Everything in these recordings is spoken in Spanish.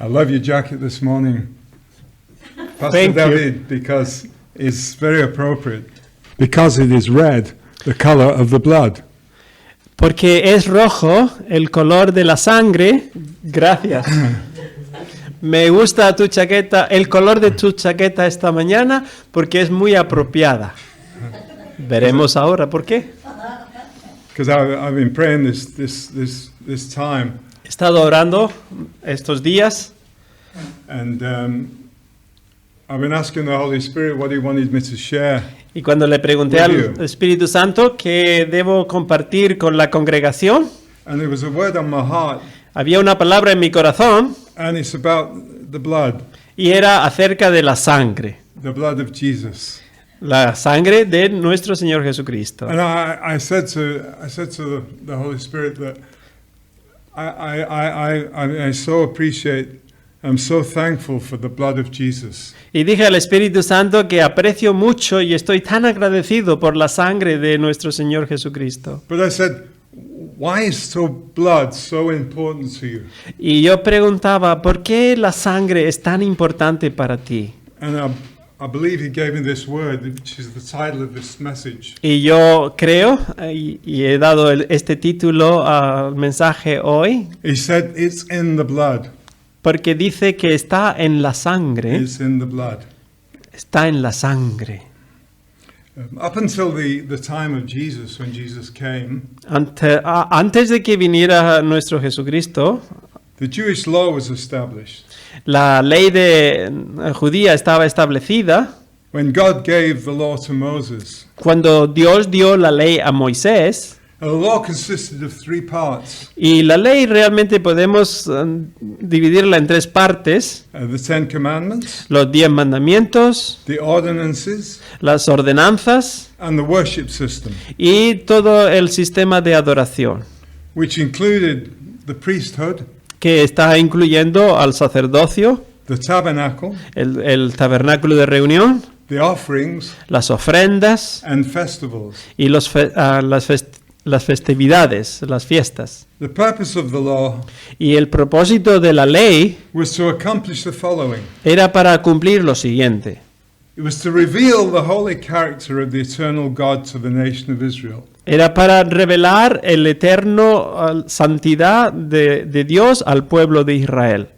I love your jacket this morning, Pastor Thank you. David, because it's very appropriate. Because it is red, the color of the blood. Porque es rojo el color de la sangre. Gracias. Me gusta tu chaqueta, el color de tu chaqueta esta mañana porque es muy apropiada. Veremos ahora por qué. Because I've been praying this time, He estado orando estos días and I've been asking the Holy Spirit what He wanted me to share. y cuando le pregunté al Espíritu Santo qué debo compartir con la congregación, And there was a word on my heart, había una palabra en mi corazón and it's about the blood y era acerca de la sangre of Jesus. la sangre de nuestro Señor Jesucristo. And I said to the Holy Spirit that I so appreciate, I'm so thankful for the blood of Jesus. Y dije al Espíritu Santo que aprecio mucho y estoy tan agradecido por la sangre de nuestro Señor Jesucristo. But I said, why is blood so important to you? Y yo preguntaba, ¿por qué la sangre es tan importante para ti? And I believe He gave me this word, which is the title of this message. Y yo creo, y he dado este título al mensaje hoy, He said, it's in the blood. porque dice que está en la sangre, It's in the blood. está en la sangre. Up until the time of Jesus, when Jesus came, Antes de que viniera nuestro Jesucristo, the Jewish law was established. la ley judía estaba establecida. When God gave the law to Moses, Cuando Dios dio la ley a Moisés, the law consisted of 3 parts. y la ley realmente podemos dividirla en 3 partes: The 10 Commandments, los 10 mandamientos, the ordinances, las ordenanzas and the worship system, y todo el sistema de adoración, which included the priesthood, que está incluyendo al sacerdocio, the tabernacle, el tabernáculo de reunión, the offerings, las ofrendas and festivals. y las festividades, las fiestas. The purpose of the law Y el propósito de la ley was to accomplish the following. era para cumplir lo siguiente: It was to reveal the holy character of the eternal God to the nation of Israel. era para revelar el eterno santidad de Dios al pueblo de Israel.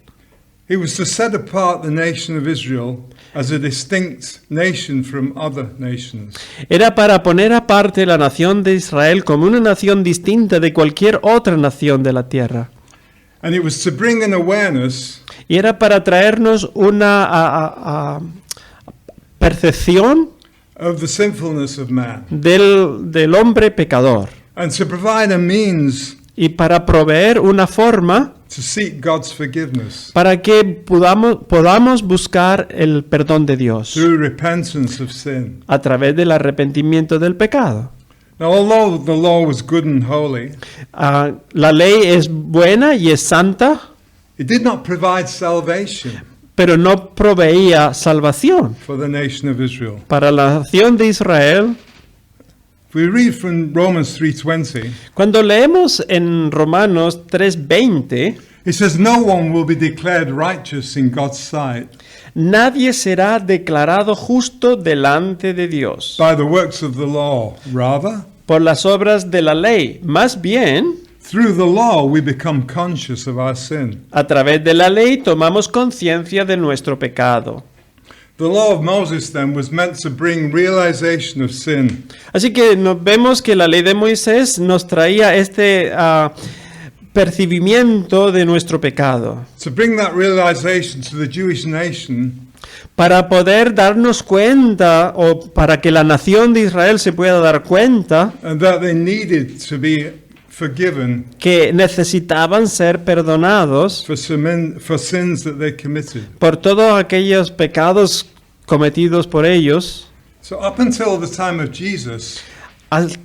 It was to set apart the nation of Israel as a distinct nation from other nations. Era para poner aparte la nación de Israel como una nación distinta de cualquier otra nación de la tierra. And it was to bring an awareness Y era para traernos una percepción of the sinfulness of man, del hombre pecador, and to provide a means y para proveer una forma to seek God's forgiveness para que podamos buscar el perdón de Dios through repentance of sin. a través del arrepentimiento del pecado. Now, although the law was good and holy, La ley es buena y es santa, it did not provide salvation pero no proveía salvación for the nation of Israel. para la nación de Israel. If we read from Romans 3:20, Cuando leemos en Romanos 3:20, it says, "No one will be declared righteous in God's sight nadie será declarado justo delante de Dios by the works of the law. Rather, por las obras de la ley. Más bien, through the law we become conscious of our sin." a través de la ley tomamos conciencia de nuestro pecado. The law of Moses then was meant to bring realization of sin. Así que vemos que la ley de Moisés nos traía este percibimiento de nuestro pecado, To bring that realization to the Jewish nation para poder darnos cuenta, o para que la nación de Israel se pueda dar cuenta and that they needed to be forgiven que necesitaban ser perdonados for sins that they committed. por todos aquellos pecados cometidos por ellos. So up until the time of Jesus,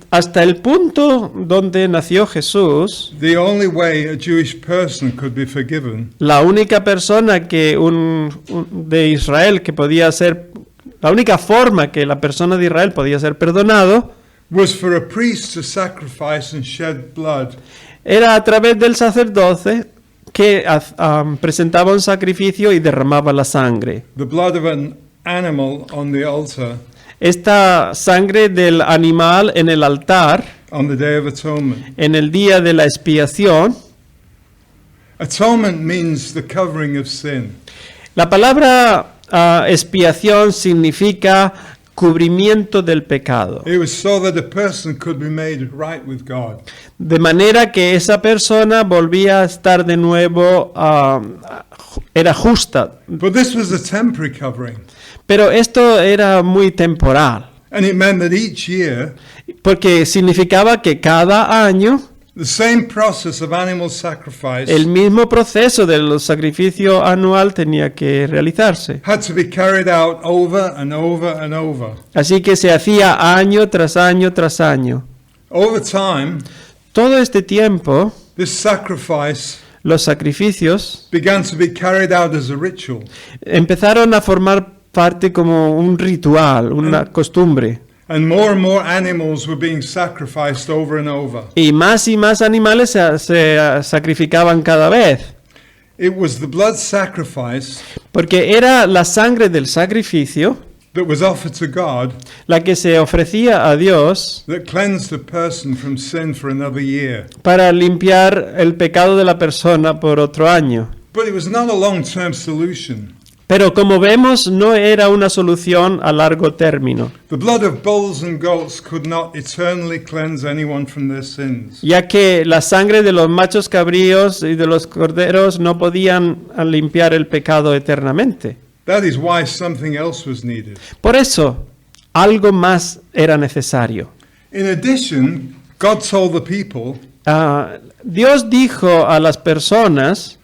Hasta el punto donde nació Jesús, the only way a Jewish person could be forgiven la única persona de Israel que podía ser, la única forma que la persona de Israel podía ser perdonado was for a priest to sacrifice and shed blood era a través del sacerdote que presentaba un sacrificio y derramaba la sangre. the blood of an animal on the altar Esta sangre del animal en el altar, on the Day of Atonement. en el día de la expiación. Atonement means the covering of sin. La palabra expiación significa cubrimiento del pecado, It was so that a person could be made right with God. de manera que esa persona volvía a estar de nuevo, era justa. But this was a temporary covering. Pero esto era muy temporal, And it meant that each year, porque significaba que cada año the same process of animal sacrifice el mismo proceso del sacrificio anual tenía que realizarse. had to be carried out over and over and over. Así que se hacía año tras año tras año. Over time, Todo este tiempo, this sacrifice los sacrificios began to be carried out as a ritual. empezaron a formar parte como un ritual, una costumbre. And more animals were being sacrificed over and over. Y más animales se sacrificaban cada vez. It was the blood sacrifice Porque era la sangre del sacrificio that was offered to God la que se ofrecía a Dios that cleansed a person from sin for another year. para limpiar el pecado de la persona por otro año. But it was not a long-term solution. Pero como vemos, no era una solución a largo término, The blood of bulls and goats could not eternally cleanse anyone from their sins. ya que la sangre de los machos cabríos y de los corderos no podían limpiar el pecado eternamente. That is why something else was needed. Por eso, algo más era necesario. In addition, God told the people Dios dijo a las personas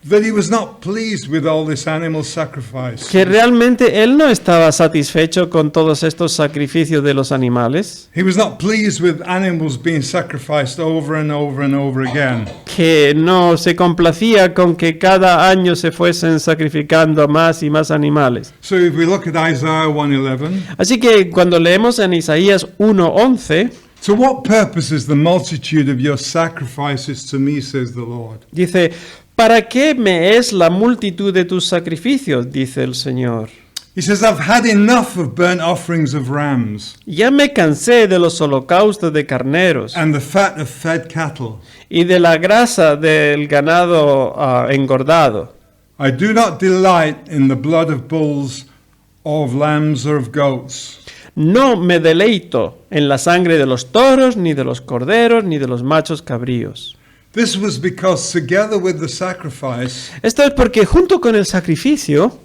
that he was not pleased with all this animal sacrifice. que realmente Él no estaba satisfecho con todos estos sacrificios de los animales, He was not pleased with animals being sacrificed over and over and over again. que no se complacía con que cada año se fuesen sacrificando más y más animales. So if we look at Isaiah 1:11, Así que cuando leemos en Isaías 1:11, to what purpose is the multitude of your sacrifices to me, says the Lord? dice, ¿para qué me es la multitud de tus sacrificios? Dice el Señor. He says, I've had enough of burnt offerings of rams Ya me cansé de los holocaustos de carneros and the fat of fed cattle. y de la grasa del ganado engordado. I do not delight in the blood of bulls or of lambs or of goats. No me deleito en la sangre de los toros, ni de los corderos, ni de los machos cabríos. This was because together with the sacrifice, Esto es porque junto con el sacrificio,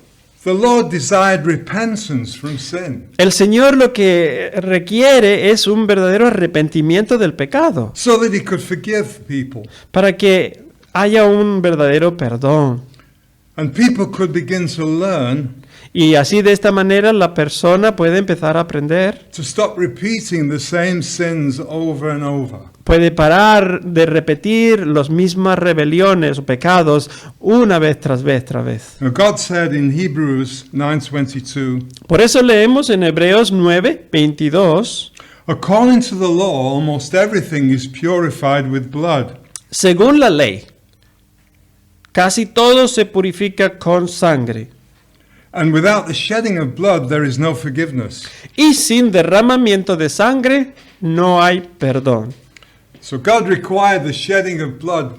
the Lord desired repentance from sin, el Señor lo que requiere es un verdadero arrepentimiento del pecado, so that he could forgive people. para que haya un verdadero perdón. And people could begin to learn Y así de esta manera la persona puede empezar a aprender, to stop repeating the same sins over and over. puede parar de repetir las mismas rebeliones o pecados una vez tras vez tras vez. Now God said in Hebrews 9:22, Por eso leemos en Hebreos 9:22, according to the law, almost everything is purified with blood. según la ley, casi todo se purifica con sangre, And without the shedding of blood, there is no forgiveness. y sin derramamiento de sangre no hay perdón. So God required the shedding of blood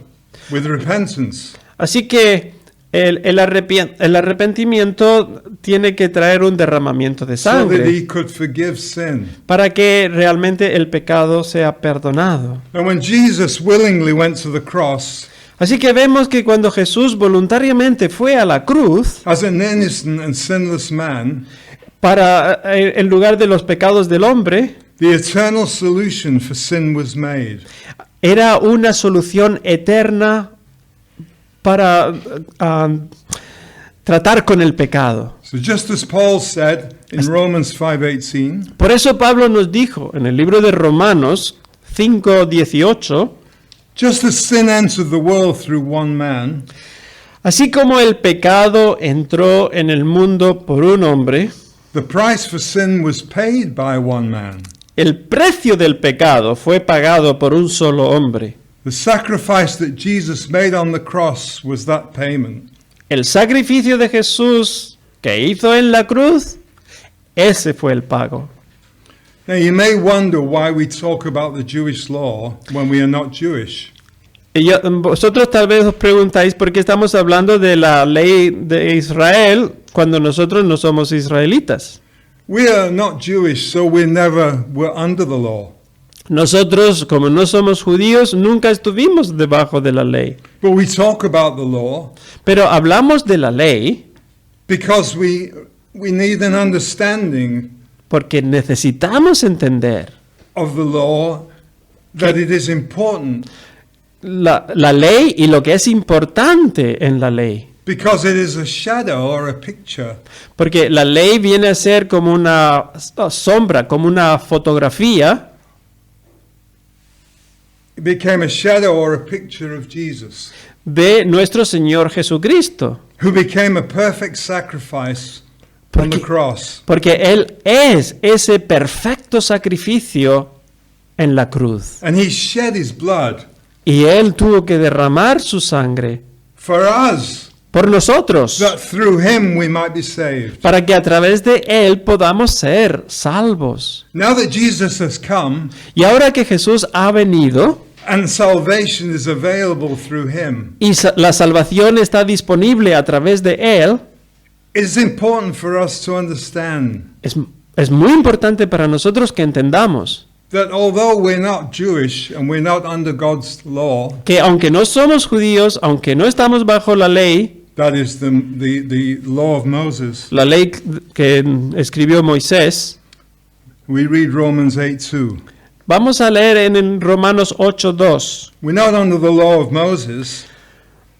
with repentance. Así que el arrepentimiento tiene que traer un derramamiento de So that sangre he could forgive sin. para que realmente el pecado sea perdonado. And when Jesus willingly went to the cross, Así que vemos que cuando Jesús voluntariamente fue a la cruz as an innocent and sinless man, para en lugar de los pecados del hombre, the eternal solution for sin was made. era una solución eterna para tratar con el pecado. So just as Paul said in Romans 5:18, Por eso Pablo nos dijo en el libro de Romanos 5:18, just as sin entered the world through one man, así como el pecado entró en el mundo por un hombre, the price for sin was paid by one man. el precio del pecado fue pagado por un solo hombre. The sacrifice that Jesus made on the cross was that payment. El sacrificio de Jesús que hizo en la cruz, ese fue el pago. Now, you may wonder why we talk about the Jewish law when we are not Jewish. Vosotros tal vez os preguntáis por qué estamos hablando de la ley de Israel cuando nosotros no somos israelitas. We are not Jewish, so we never were under the law. Nosotros, como no somos judíos, nunca estuvimos debajo de la ley. But we talk about the law Pero hablamos de la ley because we need an understanding porque necesitamos entender of the law, that it is important, la ley y lo que es importante en la ley. because it is a shadow or a picture Porque la ley viene a ser como una sombra, como una fotografía. It became a shadow or a picture of Jesus, De nuestro Señor Jesucristo. who became a perfect sacrifice on the Porque- cross. Porque Él es ese perfecto sacrificio en la cruz. And he shed his blood Y Él tuvo que derramar su sangre for us, por nosotros, that through him we might be saved. para que a través de Él podamos ser salvos. Now that Jesus has come Y ahora que Jesús ha venido and salvation is available through him, y la salvación está disponible a través de Él, it's important for us to understand es muy importante para nosotros que entendamos that although we're not Jewish and we're not under God's law, que aunque no somos judíos, aunque no estamos bajo la ley that is the law of Moses, que escribió Moisés, we read Romans 8:2. vamos a leer en Romanos 8:2, We're not under the law of Moses,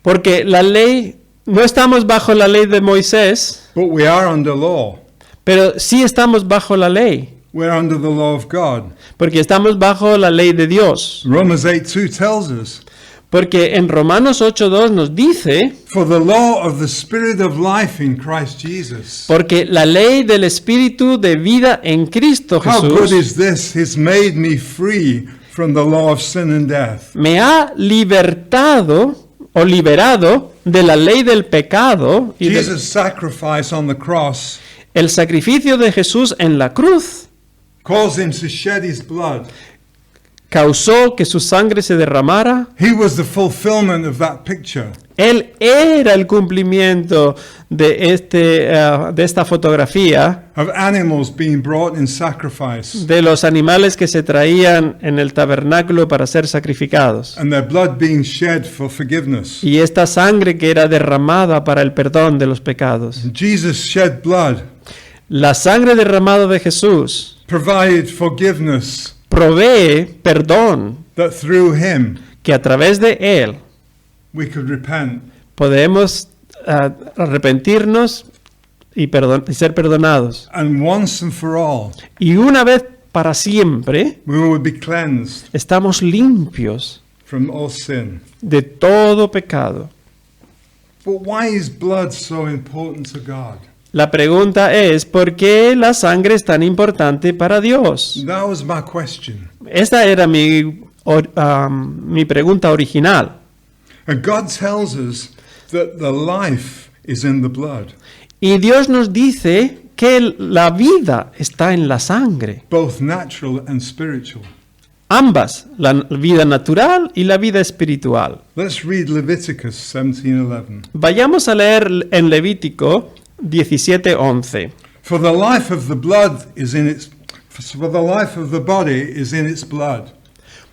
porque la ley, no estamos bajo la ley de Moisés, but we are under law. pero sí estamos bajo la ley, We're under the law of God. porque estamos bajo la ley de Dios. Romans 8:2 tells us, Porque en Romanos 8:2 nos dice, for the law of the Spirit of life in Christ Jesus. porque la ley del Espíritu de vida en Cristo How good Jesús is this? He's made me free from the law of sin and death. me ha libertado o liberado de la ley del pecado y Jesus' sacrifice on the cross el sacrificio de Jesús en la cruz caused him to shed his blood. causó que su sangre se derramara. He was the fulfillment of that picture. Él era el cumplimiento de esta fotografía Of animals being brought in sacrifice de los animales que se traían en el tabernáculo para ser sacrificados. and their blood being shed for forgiveness. Y esta sangre que era derramada para el perdón de los pecados. Jesus shed blood, La sangre derramada de Jesús provided forgiveness, provee perdón, that through him que a través de Él we could repent podemos arrepentirnos y ser perdonados. and once and for all Y una vez para siempre we would be cleansed estamos limpios from all sin. de todo pecado. But why is blood so important to God? La pregunta es, ¿por qué la sangre es tan importante para Dios? That was my question. Esta era mi pregunta original. And God tells us that the life is in the blood, Y Dios nos dice que la vida está en la sangre. both natural and spiritual. Ambas, la vida natural y la vida espiritual. Let's read Leviticus 17:11. Vayamos a leer en Levítico 17:11. For the life of the blood is in its for the life of the body is in its blood.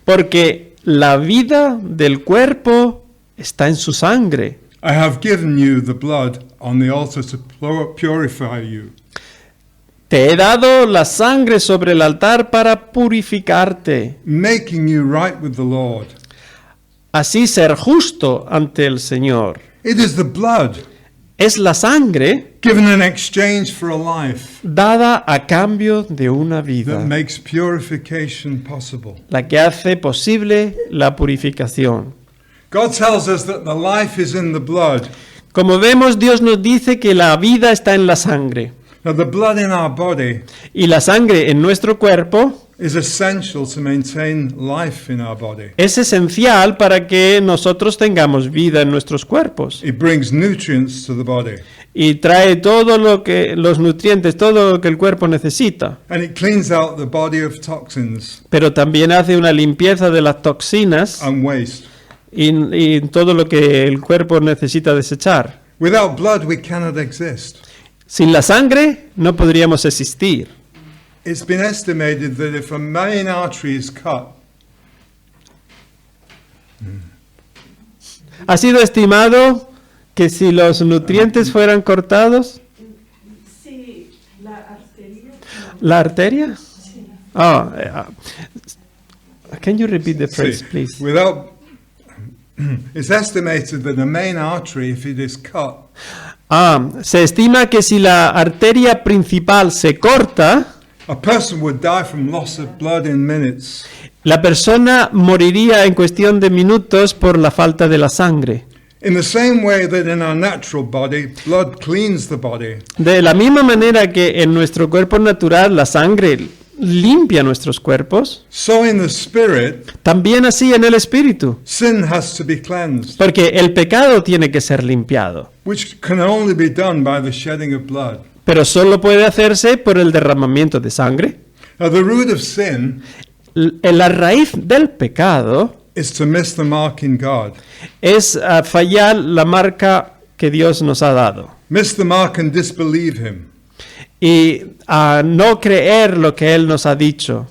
Porque la vida del cuerpo está en su sangre. I have given you the blood on the altar to purify you. Te he dado la sangre sobre el altar para purificarte, Making you right with the Lord. así ser justo ante el Señor. It is the blood Es la sangre given in exchange for a life dada a cambio de una that vida, makes purification possible. la que hace posible la purificación. God tells us that the life is in the blood. Como vemos, Dios nos dice que la vida está en la sangre. Now the blood in our body Y la sangre en nuestro cuerpo is essential to maintain life in our body. es esencial para que nosotros tengamos vida en nuestros cuerpos It brings nutrients to the body, y trae todo lo que los nutrientes, todo lo que el cuerpo necesita, and it cleans out the body of toxins pero también hace una limpieza de las toxinas and waste. y todo lo que el cuerpo necesita desechar. Without blood, we cannot exist. Sin la sangre no podríamos existir. It's been estimated that if a main artery is cut, Ha sido estimado que si los nutrientes fueran cortados, Sí, la arteria. ¿la arteria? Oh, can you repeat the phrase, see, please? without, it's estimated that a main artery, if it is cut, Se estima que si la arteria principal se corta, a person would die from loss of blood in minutes. la persona moriría en cuestión de minutos por la falta de la sangre. In the same way that in our natural body, blood cleans the body, De la misma manera que en nuestro cuerpo natural la sangre limpia nuestros cuerpos, so in the spirit, también así en el espíritu, sin has to be cleansed, porque el pecado tiene que ser limpiado, which can only be done by the shedding of blood. pero solo puede hacerse por el derramamiento de sangre. Now, the root of sin La raíz del pecado is to miss the mark in God. es fallar la marca que Dios nos ha dado Miss the mark and disbelieve Him. y no creer lo que Él nos ha dicho.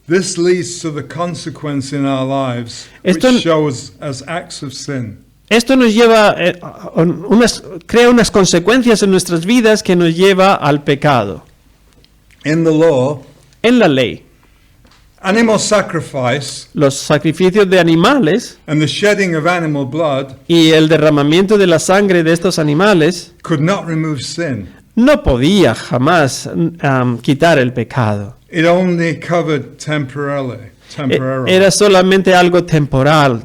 This leads to the consequence in our lives, which Esto- shows as acts of sin. Esto nos lleva, crea unas consecuencias en nuestras vidas que nos lleva al pecado. In the law, En la ley, animal sacrifice los sacrificios de animales and the shedding of animal blood y el derramamiento de la sangre de estos animales could not remove sin. no podía jamás quitar el pecado. It only covered temporarily. Era solamente algo temporal.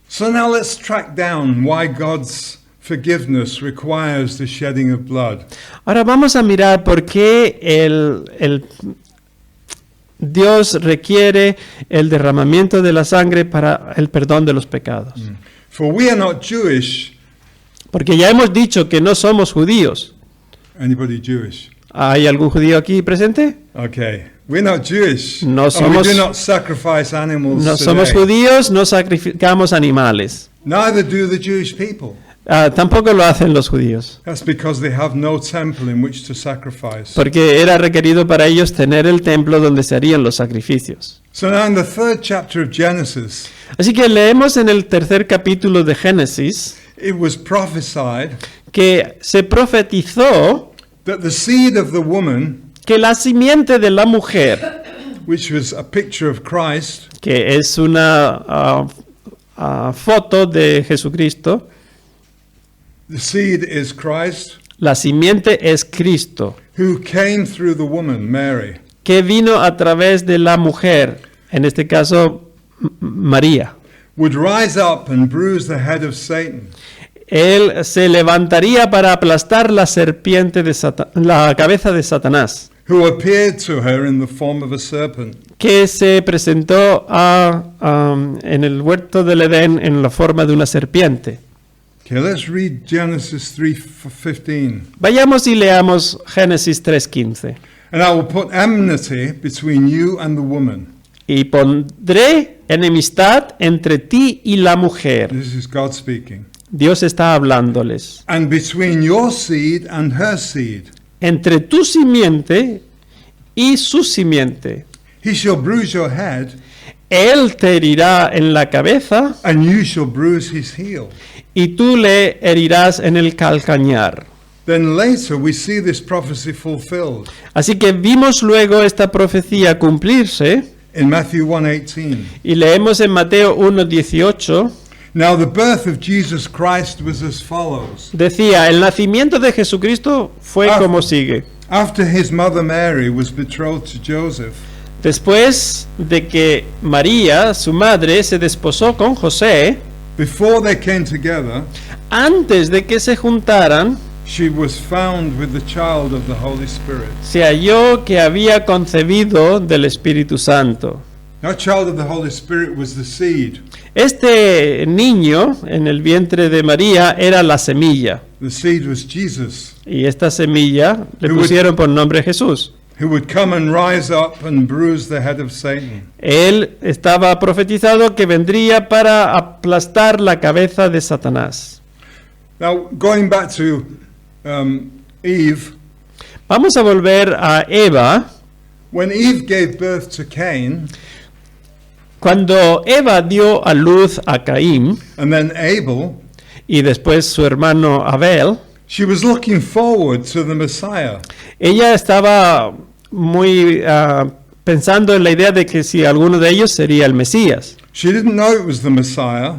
So now let's track down why God's forgiveness requires the shedding of blood. Ahora vamos a mirar por qué Dios requiere el derramamiento de la sangre para el perdón de los pecados. For we are not Jewish. Porque ya hemos dicho que no somos judíos. Anybody Jewish? ¿Hay algún judío aquí presente? Okay. We're not Jewish. No And somos- we do not sacrifice animals No somos today. judíos, no sacrificamos animales. Neither do the Jewish people. Tampoco lo hacen los judíos, That's because they have no temple in which to sacrifice. porque era requerido para ellos tener el templo donde se harían los sacrificios. So now in the 3rd chapter of Genesis, Así que leemos en el tercer capítulo de Génesis it was prophesied que se profetizó that the seed of the woman, que la simiente de la mujer, which was a picture of Christ, que es una foto de Jesucristo, the seed is Christ, la simiente es Cristo, who came through the woman, Mary, que vino a través de la mujer, en este caso María. would rise up and bruise the head of Satan. Él se levantaría para aplastar la serpiente de la cabeza de Satanás, Who appeared to her in the form of a serpent. que se presentó en el huerto del Edén en la forma de una serpiente. Okay, let's read Genesis 3:15. Vayamos y leamos Génesis 3:15. And I will put enmity between you and the woman. Y pondré enemistad entre ti y la mujer. This is God speaking. Dios está hablándoles. And between your seed and her seed. Entre tu simiente y su simiente. He shall bruise your head, Él te herirá en la cabeza and you shall bruise his heel. y tú le herirás en el calcañar. Then later we see this prophecy fulfilled Así que vimos luego esta profecía cumplirse in Matthew 1:18. y leemos en Mateo 1:18. Now the birth of Jesus Christ was as follows. Decía, el nacimiento de Jesucristo fue como sigue. After his mother Mary was betrothed to Joseph, Después de que María, su madre, se desposó con José, before they came together, antes de que se juntaran, she was found with the child of the Holy Spirit. se halló que había concebido del Espíritu Santo. That child of the Holy Spirit was the seed. Este niño en el vientre de María era la semilla, The seed was Jesus, y esta semilla le Who would- pusieron por nombre Jesús. who would come and rise up and bruise the head of Satan. Él estaba profetizado que vendría para aplastar la cabeza de Satanás. Now, going back to Eve, Vamos a volver a Eva. when Eve gave birth to Cain Cuando Eva dio a luz a Caín and then Abel, y después su hermano Abel, she was looking forward to the Messiah. ella estaba muy pensando en la idea de que si alguno de ellos sería el Mesías. She didn't know it was the Messiah,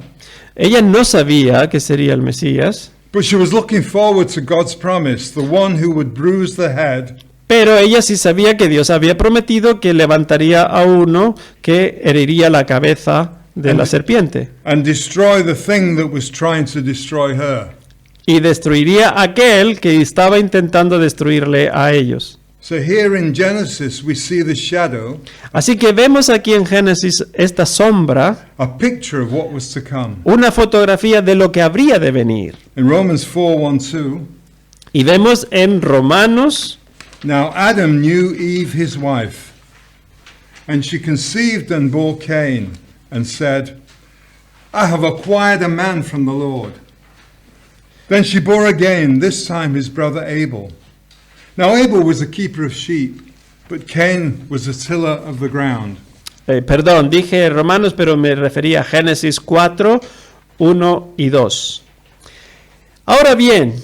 Ella no sabía que sería el Mesías, but she was looking forward to God's promise, the one who would bruise the head pero ella sí sabía que Dios había prometido que levantaría a uno que heriría la cabeza de la serpiente and destroy the thing that was trying to destroy her. y destruiría a aquel que estaba intentando destruirle a ellos. So here in Genesis we see the shadow, Así que vemos aquí en Génesis esta sombra, a picture of what was to come. una fotografía de lo que habría de venir. In Romans 4:1-2, Y vemos en Romanos, now Adam knew Eve his wife, and she conceived and bore Cain, and said, I have acquired a man from the Lord. Then she bore again, this time his brother Abel. Now Abel was a keeper of sheep, but Cain was a tiller of the ground. perdón, dije Romanos, pero me refería a Génesis 4, 1 y 2. Ahora bien,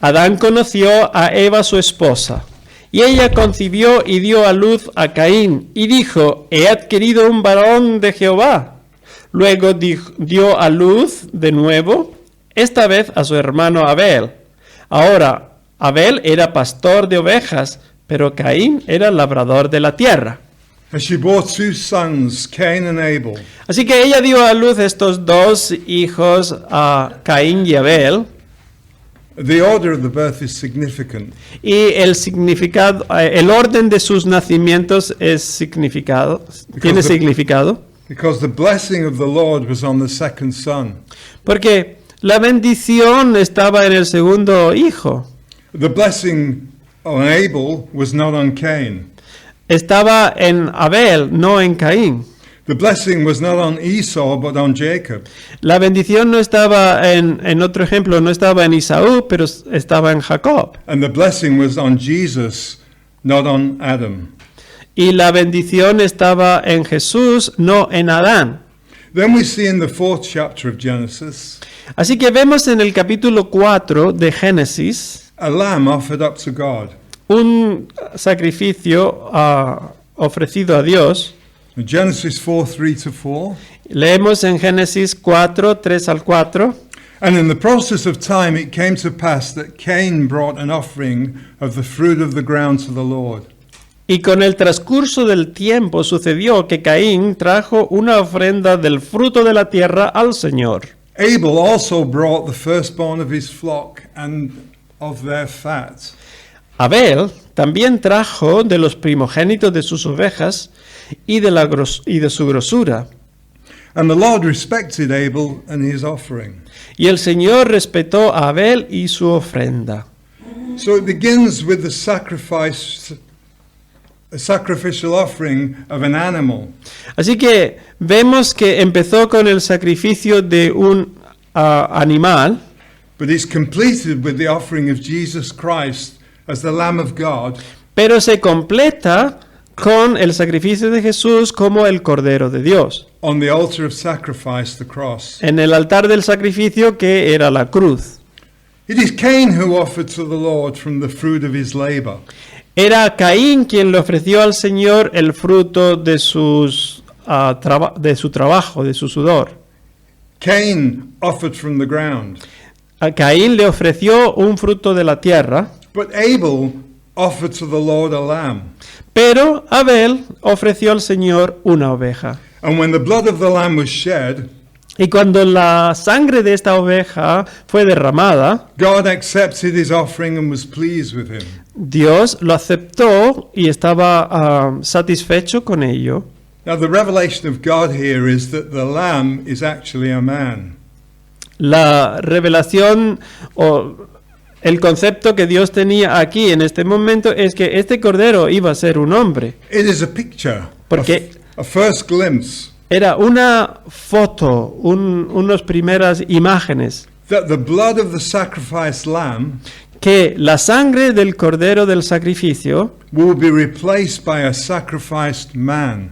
Adán conoció a Eva su esposa, y ella concibió y dio a luz a Caín, y dijo, he adquirido un varón de Jehová. Luego dio a luz de nuevo, esta vez a su hermano Abel. Ahora, Abel era pastor de ovejas, pero Caín era labrador de la tierra. And she bore two sons, Cain and Abel. Así que ella dio a luz estos dos hijos, a Caín y Abel, The order of the birth is significant. y el significado, el orden de sus nacimientos es significado, tiene the- significado, Because the blessing of the Lord was on the second son. porque la bendición estaba en el segundo hijo, The blessing on Abel was not on Cain. estaba en Abel, no en Caín. The blessing was not on Esau, but on Jacob. La bendición no estaba en otro ejemplo, no estaba en Isaú, pero estaba en Jacob. And the blessing was on Jesus, not on Adam. Y la bendición estaba en Jesús, no en Adán. Then we see in the 4th chapter of Genesis Así que vemos en el capítulo 4 de Génesis a lamb offered up to God. un sacrificio ofrecido a Dios. In Genesis 4:3-4. Leemos en Génesis 4, 3 al 4. And in the process of time it came to pass that Cain brought an offering of the fruit of the ground to the Lord. Y con el transcurso del tiempo sucedió que Caín trajo una ofrenda del fruto de la tierra al Señor. Abel also brought the firstborn of his flock and of their fat. Abel también trajo de los primogénitos de sus ovejas y de su grosura. And the Lord respected Abel and his offering. Y el Señor respetó a Abel y su ofrenda. So it begins with the sacrificial offering of an animal. Así que vemos que empezó con el sacrificio de un animal, But it's completed with the offering of Jesus Christ as the Lamb of God, pero se completa con el sacrificio de Jesús como el Cordero de Dios, on the altar of sacrifice, the cross. en el altar del sacrificio que era la cruz. It is Cain who offered to the Lord from the fruit of his labor. Era Caín quien le ofreció al Señor el fruto de su trabajo, de su sudor. Cain offered from the ground. A Caín le ofreció un fruto de la tierra, But Abel offered to the Lord a lamb. pero Abel ofreció al Señor una oveja. And when the blood of the lamb was shed, Y cuando la sangre de esta oveja fue derramada, God accepted his offering and was pleased with him. Dios lo aceptó y estaba satisfecho con ello. Now, the revelation of God here is that the lamb is actually a man. La revelación o el concepto que Dios tenía aquí en este momento es que este cordero iba a ser un hombre. It is a picture, Porque a first glimpse, era una foto, unas primeras imágenes, that the blood of the sacrificed lamb que la sangre del cordero del sacrificio will be replaced by a sacrificed man,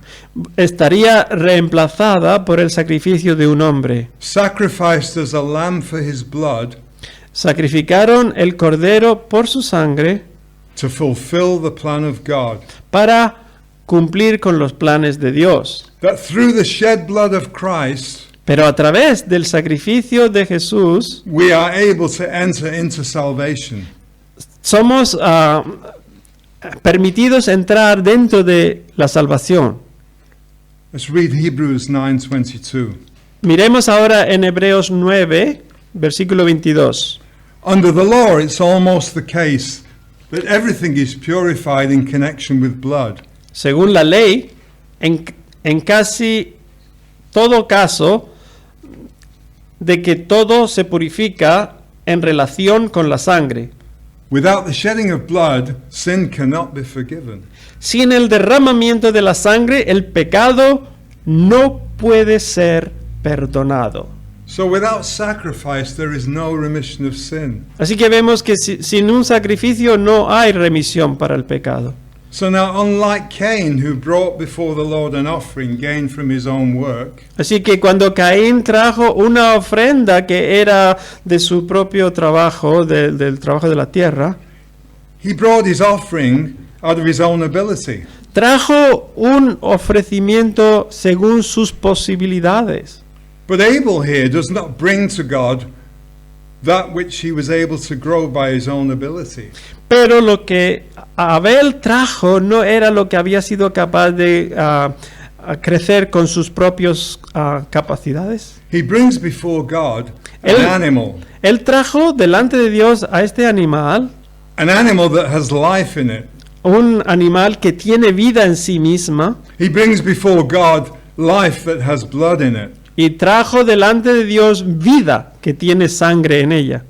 estaría reemplazada por el sacrificio de un hombre. sacrificed as a lamb for his blood Sacrificaron el cordero por su sangre to fulfill the plan of God. para cumplir con los planes de Dios. That through the shed blood of Christ, Pero a través del sacrificio de Jesús we are able to enter into salvation. somos permitidos entrar dentro de la salvación. Let's read Hebrews 9:22. Miremos ahora en Hebreos 9, versículo 22. Under the law, it's almost the case that everything is purified in connection with blood. Según la ley, en casi todo caso, de que todo se purifica en relación con la sangre. Without the shedding of blood, sin cannot be forgiven. Sin el derramamiento de la sangre, el pecado no puede ser perdonado. So without sacrifice, there is no remission of sin. Así que vemos que sin un sacrificio no hay remisión para el pecado. So now, unlike Cain, who brought before the Lord an offering gained from his own work, Así que cuando Caín trajo una ofrenda que era de su propio trabajo, del trabajo de la tierra, he brought his offering out of his own ability. trajo un ofrecimiento según sus posibilidades. But Abel here does not bring to God that which he was able to grow by his own ability. Pero lo que Abel trajo no era lo que había sido capaz de crecer con sus propias capacidades. He brings before God Él- an animal Él trajo delante de Dios a este animal, that has life in it. un animal que tiene vida en sí misma, He brings before God life that has blood in it. y trajo delante de Dios vida que tiene sangre en ella.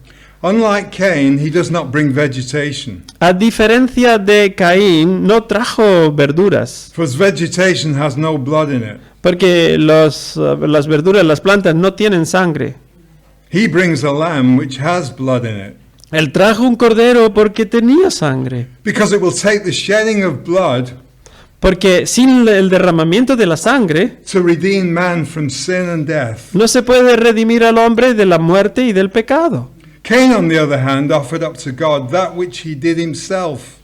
Unlike Cain, he does not bring vegetation, A diferencia de Caín, no trajo verduras, for vegetation has no blood in it. porque las verduras, las plantas no tienen sangre. He brings a lamb which has blood in it, Él trajo un cordero porque tenía sangre, because it will take the shedding of blood porque sin el derramamiento de la sangre to redeem man from sin and death. no se puede redimir al hombre de la muerte y del pecado. Cain, on the other hand, offered up to God that which he did himself.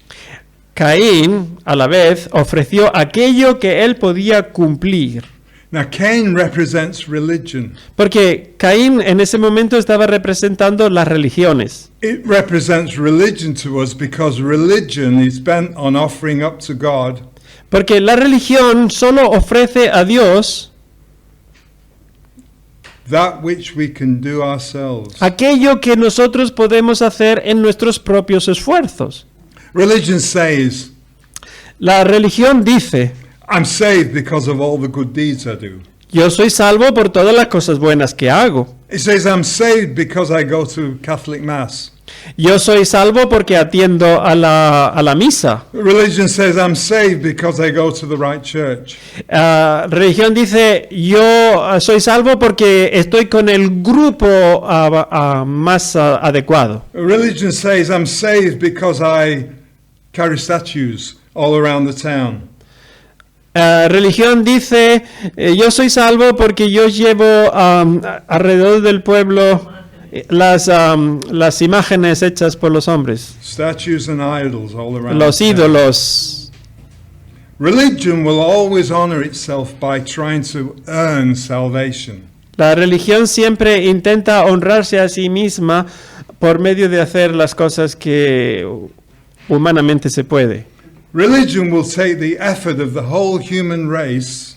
Caín, a la vez, ofreció aquello que él podía cumplir. Now, Cain represents religion. Porque Caín en ese momento estaba representando las religiones. It represents religion to us because religion is bent on offering up to God Porque la religión solo ofrece a Dios that which we can do ourselves. aquello que nosotros podemos hacer en nuestros propios esfuerzos. Religion says, La religión dice, I'm saved because of all the good deeds I do. yo soy salvo por todas las cosas buenas que hago. It says, I'm saved because I go to Catholic Mass. Yo soy salvo porque atiendo a la misa. Religion says, I'm saved because I go to the right church. Religión dice, yo soy salvo porque estoy con el grupo más adecuado. Religion says, I'm saved because I carry statues all around the town. Religión dice, yo soy salvo porque yo llevo alrededor del pueblo las imágenes hechas por los hombres, Statues and idols all around los the town. ídolos. Religion will always honor itself by trying to earn salvation. La religión siempre intenta honrarse a sí misma por medio de hacer las cosas que humanamente se puede. Religion will take the effort of the whole human race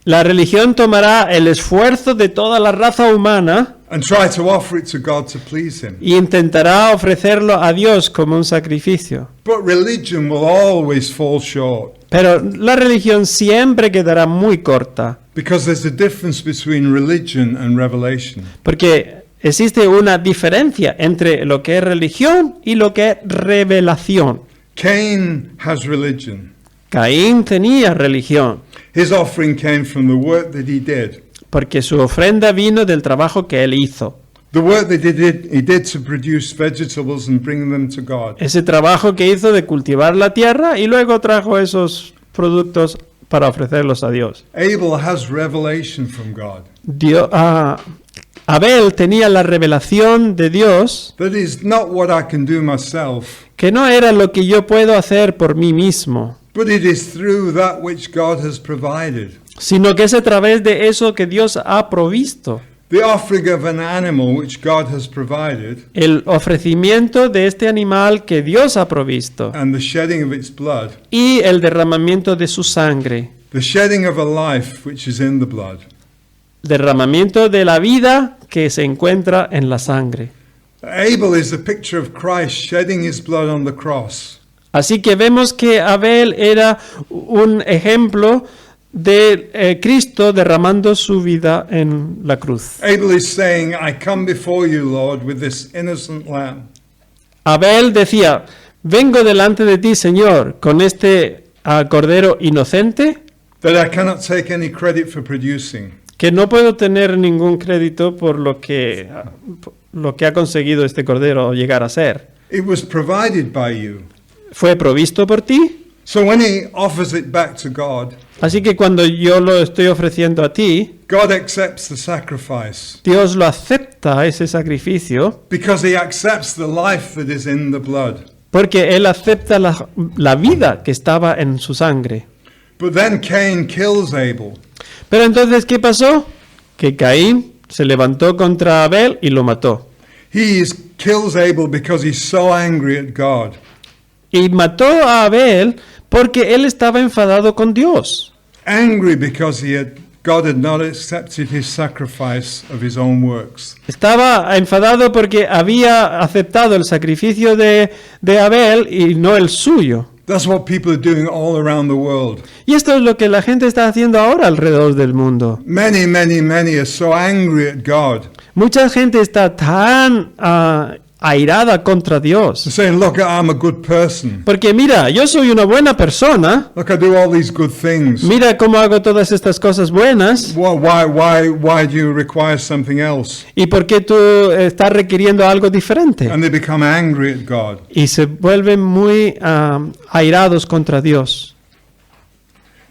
La religión tomará el esfuerzo de toda la raza humana and try to offer it to God to please Him. e intentará ofrecerlo a Dios como un sacrificio. But religion will always fall short Pero la religión siempre quedará muy corta, because there's a difference between religion and revelation. porque existe una diferencia entre lo que es religión y lo que es revelación. Cain has religion. Caín tenía religión, His offering came from the work that he did. porque su ofrenda vino del trabajo que él hizo. The work that he did to produce vegetables and bring them to God. Ese trabajo que hizo de cultivar la tierra y luego trajo esos productos para ofrecerlos a Dios. Abel has revelation from God. Abel tenía la revelación de Dios, That is not what I can do myself, que no era lo que yo puedo hacer por mí mismo, but it is through that which God has provided. sino que es a través de eso que Dios ha provisto. The offering of an animal which God has provided El ofrecimiento de este animal que Dios ha provisto and the shedding of its blood, y el derramamiento de su sangre, the shedding of a life which is in the blood. derramamiento de la vida que se encuentra en la sangre. Abel is a picture of Christ shedding his blood on the cross. Así que vemos que Abel era un ejemplo de Cristo derramando su vida en la cruz. Abel is saying, I come before you, Lord, with this innocent lamb. Abel decía, vengo delante de ti, Señor, con este cordero inocente That I cannot take any credit for producing. que no puedo tener ningún crédito por lo que ha conseguido este cordero llegar a ser. It was provided by you. Fue provisto por ti, So when he offers it back to God, así que cuando yo lo estoy ofreciendo a ti, God accepts the sacrifice Dios lo acepta ese sacrificio because he accepts the life that is in the blood. porque Él acepta la vida que estaba en su sangre. But then Cain kills Abel. Pero entonces, ¿qué pasó? Que Caín se levantó contra Abel y lo mató. Kills Abel because he's so angry at God. Y mató a Abel porque él estaba enfadado con Dios. Angry because God had not accepted his sacrifice of his own works. Estaba enfadado porque había aceptado el sacrificio de Abel y no el suyo. That's what people are doing all around the world. Y esto es lo que la gente está haciendo ahora alrededor del mundo. Many are so angry at God. Mucha gente está tan airada contra Dios. They're saying, look, I'm a good person. Porque mira, yo soy una buena persona. Look, I do all these good things. Mira cómo hago todas estas cosas buenas. Why do you require something else? ¿Y por qué tú estás requiriendo algo diferente? And they become angry at God. Y se vuelven muy airados contra Dios.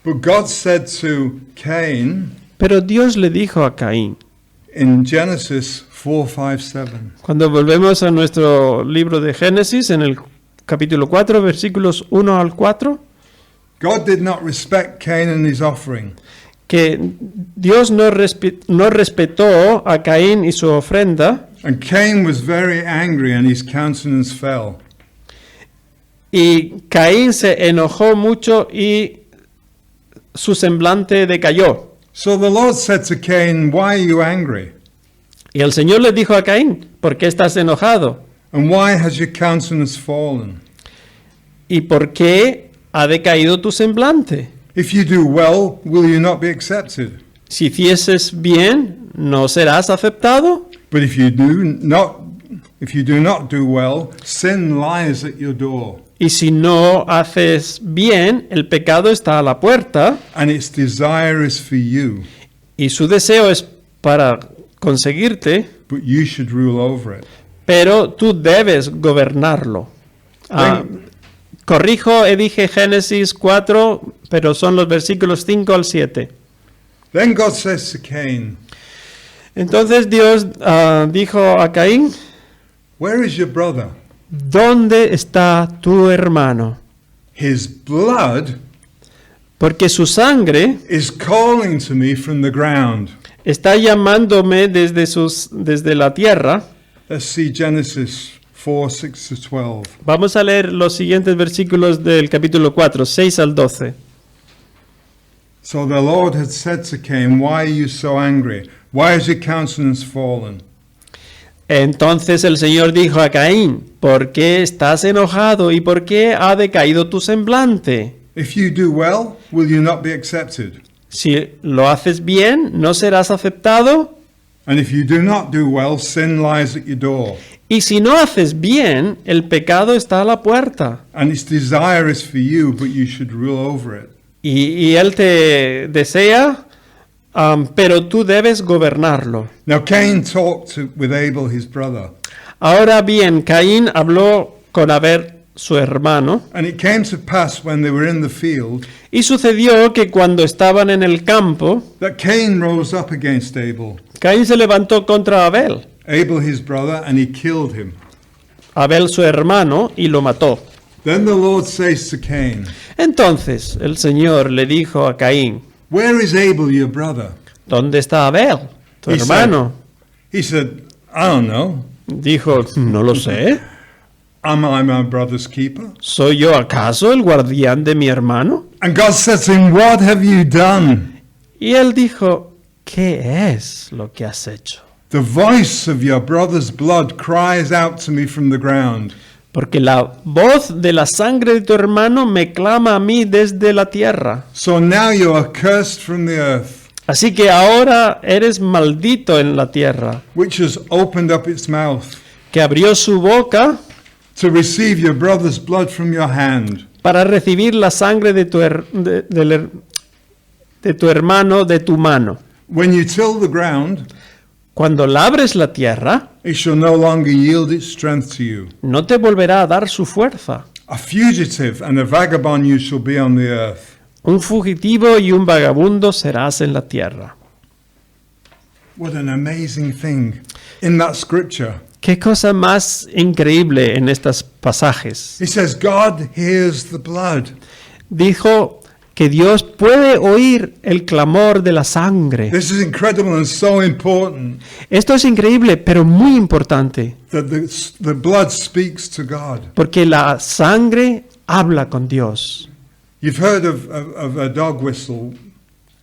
But God said to Cain Pero Dios le dijo a Caín, in Genesis 4:5-7, cuando volvemos a nuestro libro de Génesis, en el capítulo 4, versículos 1 al 4, God did not respect Cain and his offering. que Dios no respetó a Caín y su ofrenda, And Cain was very angry and his countenance fell. y Caín se enojó mucho y su semblante decayó. So the Lord said to Cain, why are you angry? Y el Señor le dijo a Caín, ¿por qué estás enojado? And why has your countenance fallen? ¿Y por qué ha decaído tu semblante? If you do well, will you not be accepted? Si hicieses bien, ¿no serás aceptado? But if you do not do well, sin lies at your door, Y si no haces bien, el pecado está a la puerta and its desire is for you, y su deseo es para conseguirte, but you should rule over it. pero tú debes gobernarlo. Corrijo, dije Génesis 4, pero son los versículos 5 al 7. Then God says to Cain, Entonces Dios dijo a Caín, where is your brother? ¿dónde está tu hermano? His blood Porque su sangre is calling to me from the ground. está llamándome desde la tierra. Let's see Genesis 4:6-12. Vamos a leer los siguientes versículos del capítulo 4, 6 al 12. So the Lord had said to Cain, "Why are you so angry? Why has your countenance fallen?" Entonces el Señor dijo a Caín, ¿por qué estás enojado y por qué ha decaído tu semblante? If you do well, will you not be accepted? Si lo haces bien, ¿no serás aceptado? And if you do not do well, sin lies at your door, Y si no haces bien, el pecado está a la puerta. and its desire is for you, but you should rule over it. Y él te desea, pero tú debes gobernarlo. Now Cain talked with Abel, his brother, Ahora bien, Caín habló con Abel, su hermano, and it came to pass when they were in the field y sucedió que cuando estaban en el campo, that Cain rose up against Abel, Caín se levantó contra Abel, Abel his brother, and he killed him. Abel su hermano, y lo mató. Then the Lord says to Cain, Entonces el Señor le dijo a Caín, "Where is Abel your brother?" ¿dónde está Abel, tu He hermano? He said, "I don't know. Dijo, no lo sé. Am I my brother's keeper?" ¿Soy yo acaso el guardián de mi hermano? And God said to him, "What have you done?" Y él dijo, ¿qué es lo que has hecho? The voice of your brother's blood cries out to me from the ground. Porque la voz de la sangre de tu hermano me clama a mí desde la tierra. So now you are cursed from the earth, Así que ahora eres maldito en la tierra, which has opened up its mouth que abrió su boca to receive your brother's blood from your hand. para recibir la sangre de tu hermano de tu mano. When you till the ground, Cuando labres la tierra, it shall no longer yield its strength to you. no te volverá a dar su fuerza. A fugitive and a vagabond you shall be on the earth. Un fugitivo y un vagabundo serás en la tierra. What an amazing thing in that scripture. Qué cosa más increíble en estos pasajes. It says God hears the blood. Dijo que Dios puede oír el clamor de la sangre. This is incredible and so important Esto es increíble, pero muy importante, that the blood speaks to God. porque la sangre habla con Dios. You've heard of a dog whistle,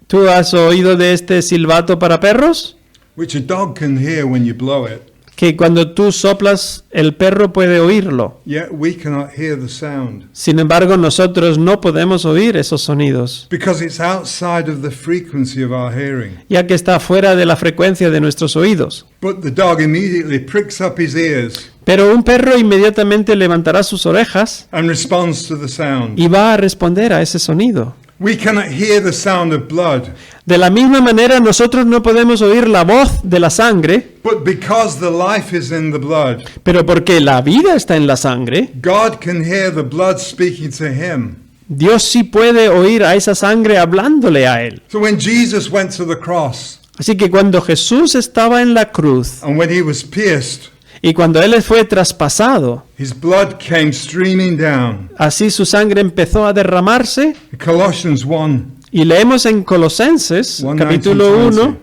¿Tú has oído de este silbato para perros? which a dog can hear when you blow it, Que cuando tú soplas, el perro puede oírlo. yet we cannot hear the sound Sin embargo, nosotros no podemos oír esos sonidos, because it's outside of the frequency of our hearing. ya que está fuera de la frecuencia de nuestros oídos. But the dog immediately pricks up his ears Pero un perro inmediatamente levantará sus orejas and responds to the sound. y va a responder a ese sonido. We cannot hear the sound of blood, De la misma manera, nosotros no podemos oír la voz de la sangre, but because the life is in the blood, pero porque la vida está en la sangre, God can hear the blood speaking to him. Dios sí puede oír a esa sangre hablándole a él. So when Jesus went to the cross Así que cuando Jesús estaba en la cruz and when he was pierced, y cuando él fue traspasado, his blood came streaming down. así su sangre empezó a derramarse. Colossians 1, Y leemos en Colosenses, 1, capítulo 19, 1,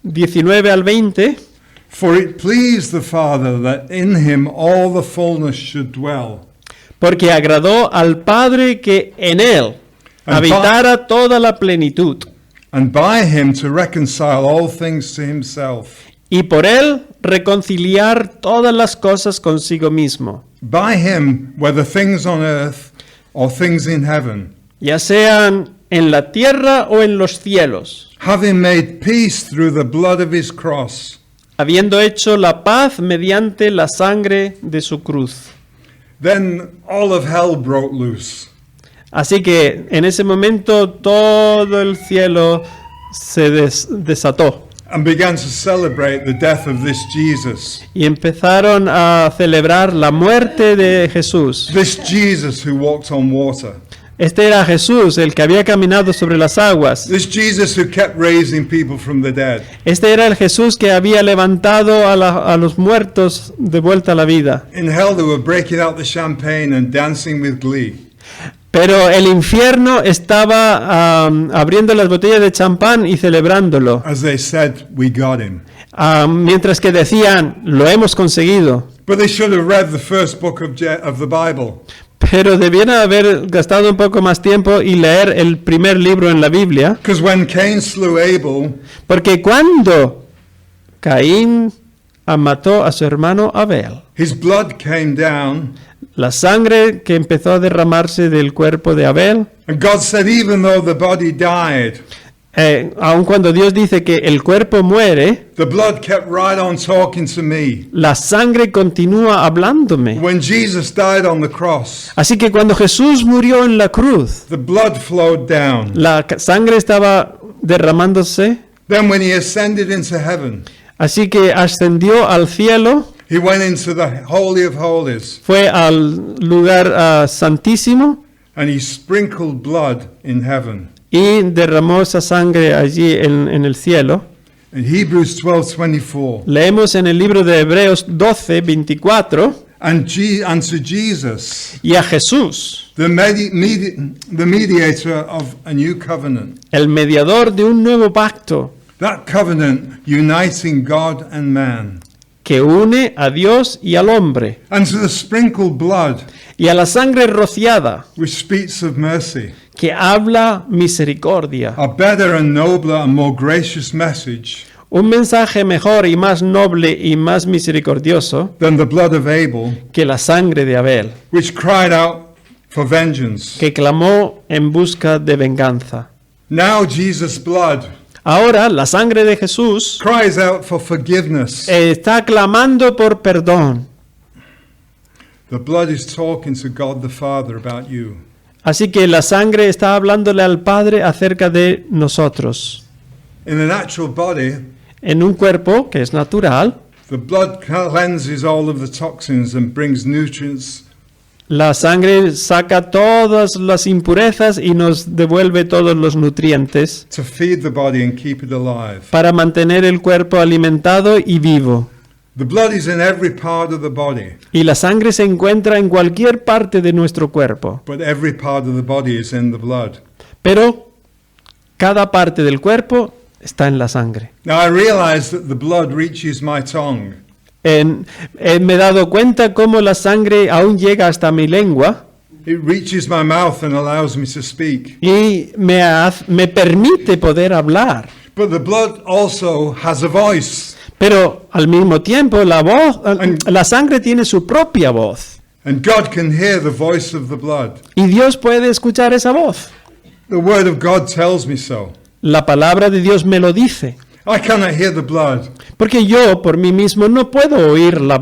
19 al 20, For it pleased the Father that in him all the fullness should dwell, porque agradó al Padre que en él habitara toda la plenitud, and by him to reconcile all things to himself. y por él reconciliar todas las cosas consigo mismo, By him, whether things on earth or things in heaven, ya sean en la tierra o en los cielos, having made peace through the blood of his cross. habiendo hecho la paz mediante la sangre de su cruz. Then all of hell broke loose. Así que en ese momento todo el cielo se desató And began to celebrate the death of this Jesus. y empezaron a celebrar la muerte de Jesús. This Jesus who walked on water. Este era Jesús, el que había caminado sobre las aguas. This Jesus who kept raising people from the dead. Este era el Jesús que había levantado a los muertos de vuelta a la vida. In hell they were breaking out the champagne and dancing with glee. Pero el infierno estaba abriendo las botellas de champán y celebrándolo, As they said, we got him. mientras que decían, lo hemos conseguido. But they should have read the first book of the Bible. Pero debiera haber gastado un poco más tiempo y leer el primer libro en la Biblia, Because when Cain slew Abel, porque cuando Caín mató a su hermano Abel, his blood came down, la sangre que empezó a derramarse del cuerpo de Abel, and God said, even though the body died, aun cuando Dios dice que el cuerpo muere, the blood kept right on talking to me. la sangre continúa hablándome. When Jesus died on the cross, Así que cuando Jesús murió en la cruz, the blood flowed down. la sangre estaba derramándose, Then when he ascended into heaven, así que ascendió al cielo, he went into the Holy of Holies, fue al lugar santísimo and he sprinkled blood in heaven. y derramó esa sangre allí en el cielo. In Hebrews 12:24, Leemos en el libro de Hebreos 12, 24, and to Jesus, y a Jesús, the mediator of a new covenant, el mediador de un nuevo pacto that covenant uniting God and man, que une a Dios y al hombre, and to the sprinkled blood, y a la sangre rociada which speaks of mercy, que habla misericordia. a better and nobler and more gracious message Un mensaje mejor y más noble y más misericordioso than the blood of Abel, que la sangre de Abel, which cried out for vengeance. que clamó en busca de venganza. Now Jesus' blood Ahora la sangre de Jesús cries out for forgiveness. está clamando por perdón. The blood is talking to God the Father about you. Así que la sangre está hablándole al Padre acerca de nosotros. In the natural body, En un cuerpo que es natural, the blood cleanses all of the toxins and brings nutrients. la sangre saca todas las impurezas y nos devuelve todos los nutrientes To feed the body and keep it alive. para mantener el cuerpo alimentado y vivo. The blood is in every part of the body, Y la sangre se encuentra en cualquier parte de nuestro cuerpo, but every part of the body is in the blood. pero cada parte del cuerpo está en la sangre. Now I realize that the blood reaches my tongue, Me he dado cuenta cómo la sangre aún llega hasta mi lengua it reaches my mouth and allows me to speak. y me permite poder hablar. But the blood also has a voice, Pero al mismo tiempo la sangre tiene su propia voz and God can hear the voice of the blood. y Dios puede escuchar esa voz. The word of God tells me so. La palabra de Dios me lo dice, I cannot hear the blood, porque yo por mí mismo no puedo oír la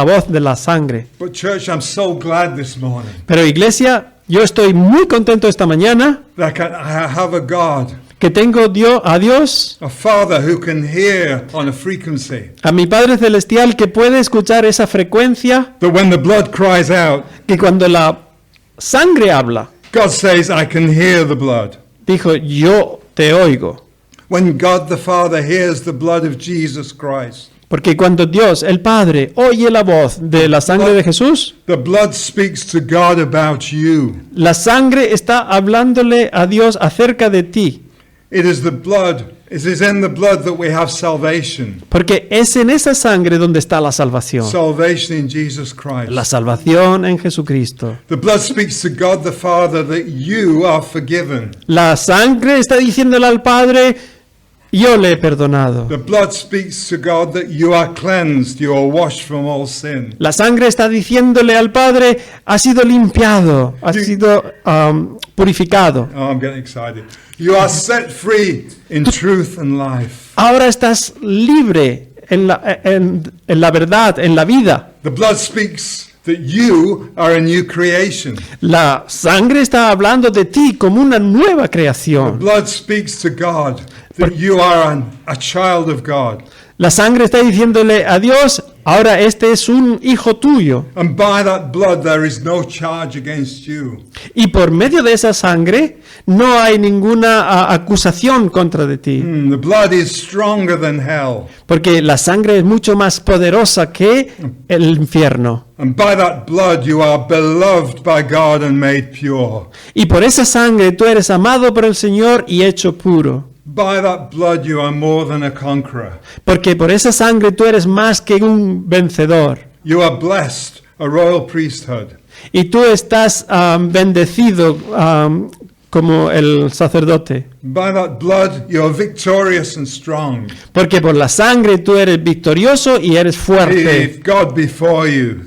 voz de la sangre. but church, I'm so glad this morning Pero iglesia, yo estoy muy contento esta mañana that I have a God, que tengo a Dios, a Father who can hear on a frequency, a mi Padre Celestial que puede escuchar esa frecuencia, that when the blood cries out, que cuando la sangre habla, God says, I can hear the blood. dijo, yo te oigo. When God the Father hears the blood of Jesus Christ, Porque cuando Dios, el Padre, oye la voz de la sangre de Jesús, the blood speaks to God about you. la sangre está hablándole a Dios acerca de ti. It is the blood, it is in the blood that we have salvation. Porque es en esa sangre donde está la salvación. Salvation in Jesus Christ. La salvación en Jesucristo. The blood speaks to God the Father that you are forgiven. La sangre está diciéndole al Padre, yo le he perdonado. The blood speaks to God that you are cleansed, you are washed from all sin. La sangre está diciéndole al Padre, has sido limpiado, has sido purificado. Oh, I'm getting excited. You are set free in truth and life. Ahora estás libre en la verdad, en la vida. The blood speaks that you are a new creation. La sangre está hablando de ti como una nueva The creación. blood speaks to God that you are a child of God. La sangre está diciéndole a Dios, ahora este es un hijo tuyo. And by that blood there is no charge against you. Y por medio de esa sangre no hay ninguna acusación contra de ti. The blood is stronger than hell. Porque la sangre es mucho más poderosa que el infierno. And by that blood you are beloved by God and made pure. Y por esa sangre tú eres amado por el Señor y hecho puro. By that blood you are more than a conqueror. Porque por esa sangre tú eres más que un vencedor. You are blessed a royal priesthood. Y tú estás bendecido como el sacerdote. By that blood, you're victorious and strong. Porque por la sangre tú eres victorioso y eres fuerte. If God before you,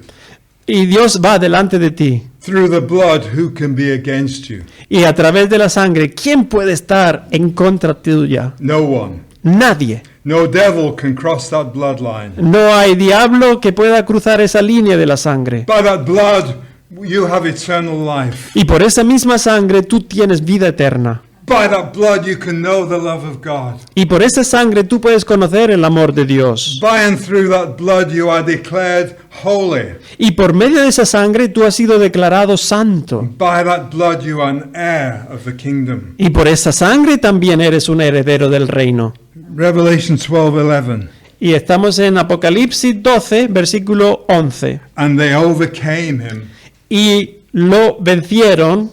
Y Dios va delante de ti. through the blood, who can be against you? Y a través de la sangre, ¿quién puede estar en contra tuya? No one. Nadie. No devil can cross that bloodline. No hay diablo que pueda cruzar esa línea de la sangre. By that blood, you have eternal life. Y por esa misma sangre tú tienes vida eterna. By that blood, you can know the love of God. Y por esa sangre tú puedes conocer el amor de Dios. By and through that blood, you are declared holy. Y por medio de esa sangre tú has sido declarado santo. By that blood, you are an heir of the kingdom. Y por esa sangre también eres un heredero del reino. Revelation 12:11. Y estamos en Apocalipsis 12, versículo 11. And they overcame him Y lo vencieron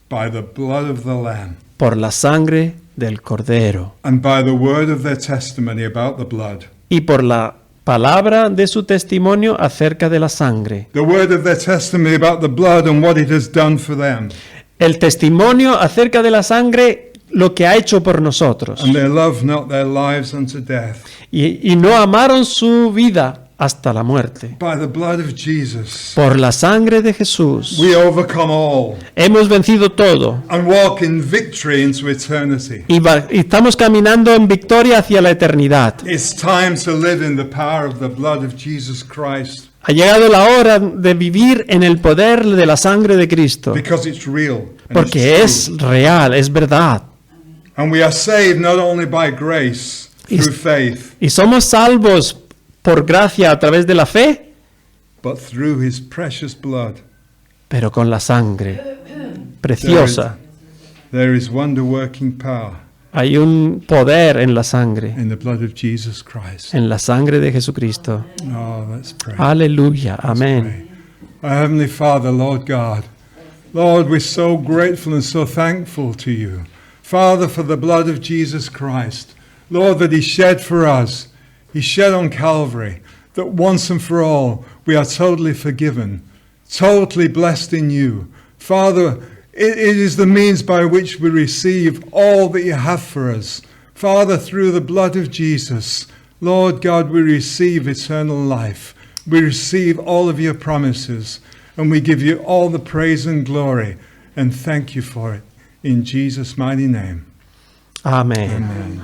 by the blood of the Lamb por la sangre del Cordero and by the word of their testimony about the blood. y por la palabra de su testimonio acerca de la sangre. The word of their testimony about the blood and what it has done for them. El testimonio acerca de la sangre, lo que ha hecho por nosotros. And they loved not their lives unto death. Y no amaron su vida hasta la muerte. By the blood of Jesus, Por la sangre de Jesús we overcome all hemos vencido todo and walk in victory into eternity. y estamos caminando en victoria hacia la eternidad. It's time to live in the power of the blood of Jesus Christ Ha llegado la hora de vivir en el poder de la sangre de Cristo, because it's real and porque it's es real, es verdad. true. And we are saved not only by grace through faith, Y somos salvos por gracia a través de la fe, but through his precious blood. pero con la sangre preciosa. There is wonder-working power Hay un poder en la sangre, in the blood of Jesus Christ. en la sangre de Jesucristo. Oh, let's pray. Aleluya, amén. Our Heavenly Father, Lord God, Lord, we're so grateful and so thankful to you, Father, for the blood of Jesus Christ, Lord, that he shed for us. He shed on Calvary, that once and for all we are totally forgiven, totally blessed in you. Father, it is the means by which we receive all that you have for us. Father, through the blood of Jesus, Lord God, we receive eternal life. We receive all of your promises, and we give you all the praise and glory, and thank you for it. In Jesus' mighty name. Amén. Amen.